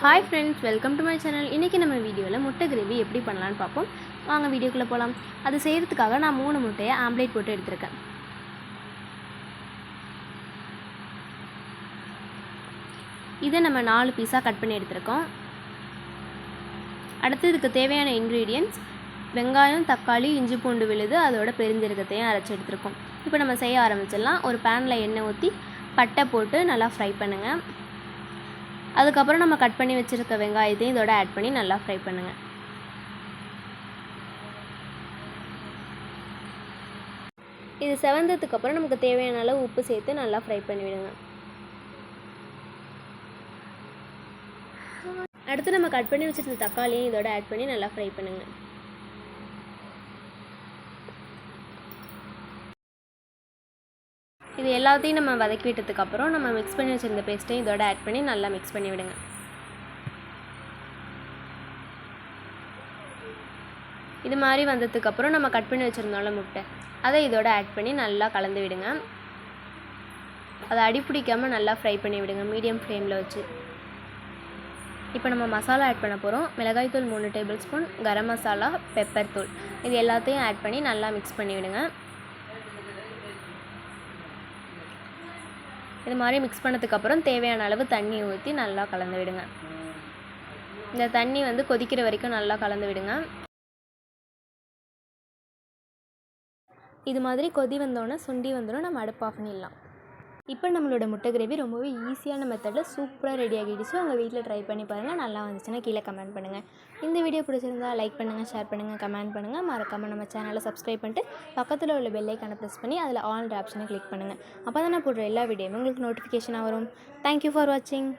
Hi friends, welcome to my channel. இன்னைக்கு நம்ம வீடியோல முட்டை கிரேவி எப்படி பண்ணலாம்னு பாப்போம். வாங்க வீடியோக்குள்ள போலாம். அது செய்யிறதுக்காக நான் 3 முட்டையை ஆம்லெட் போட்டு எடுத்துர்க்கேன். இதை நம்ம 4 பீஸா கட் பண்ணி எடுத்துர்க்கோம். அடுத்து இதுக்கு தேவையான ingredients வெங்காயம், தக்காளி, இஞ்சி பூண்டு விழுது அதோட பெருஞ்சீரகத்தையும் அரைச்சு எடுத்துர்க்கோம். இப்போ நம்ம செய்ய ஆரம்பிச்சிடலாம். ஒரு panல எண்ணெய் ஊத்தி பட்டை போட்டு நல்லா ஃப்ரை பண்ணுங்க. அதுக்கப்புறம் நம்ம கட் பண்ணி வச்சிருக்க வெங்காயத்தையும் இதோட ஆட் பண்ணி நல்லா ஃப்ரை பண்ணுங்க. இது செவந்ததுக்கு அப்புறம் நமக்கு தேவையான அளவு உப்பு சேர்த்து நல்லா ஃப்ரை பண்ணி விடுங்க. அடுத்து நம்ம கட் பண்ணி வச்சிருந்த தக்காளியும் இதோட ஆட் பண்ணி நல்லா ஃப்ரை பண்ணுங்க. இது எல்லாத்தையும் நம்ம வதக்கி விட்டதுக்கு அப்புறம் நம்ம மிக்ஸ் பண்ணி வச்சிருந்த பேஸ்ட்டையும் இதோட ஆட் பண்ணி நல்லா மிக்ஸ் பண்ணி விடுங்க. இது மாதிரி வந்ததுக்கு அப்புறம் நம்ம கட் பண்ணி வச்சிருந்தோம்ல முட்டை அதை இதோட ஆட் பண்ணி நல்லா கலந்து விடுங்க. அதை அடி பிடிக்காம நல்லா ஃப்ரை பண்ணி விடுங்க மீடியம் ஃப்ளேமில் வச்சு. இப்போ நம்ம மசாலா ஆட் பண்ண போகிறோம். மிளகாய் தூள் 3 table spoon, garam masala, pepper தூள் இது எல்லாத்தையும் ஆட் பண்ணி நல்லா மிக்ஸ் பண்ணி விடுங்க. இது மாதிரி மிக்ஸ் பண்ணதுக்கப்புறம் தேவையான அளவு தண்ணி ஊற்றி நல்லா கலந்து விடுங்க. இந்த தண்ணி கொதிக்கிற வரைக்கும் நல்லா கலந்து விடுங்க. இது மாதிரி கொதி வந்தோடனே சுண்டி வந்துடும், நம்ம அடுப்பு ஆஃப் பண்ணிடலாம். இப்போ நம்மளோட முட்டை கிரேவி ரொம்பவே ஈஸியான மெத்தடில் சூப்பராக ரெடி ஆகிடுச்சு. உங்கள் வீட்டில் ட்ரை பண்ணி பாருங்கள். நல்லா வந்துச்சுன்னா கீழே கமெண்ட் பண்ணுங்கள். இந்த வீடியோ பிடிச்சிருந்தா லைக் பண்ணுங்கள், ஷேர் பண்ணுங்கள், கமெண்ட் பண்ணுங்கள். மறக்காமல் நம்ம சேனலை சப்ஸ்கிரைப் பண்ணிட்டு பக்கத்தில் உள்ள பெல் ஐக்கானை ப்ரெஸ் பண்ணி அதில் ஆல் ஆப்ஷனை கிளிக் பண்ணுங்கள். அப்போ தான் நான் போடுற எல்லா வீடியோவும் உங்களுக்கு நோட்டிஃபிகேஷனாக வரும். தேங்க்யூ ஃபார் வாட்சிங்.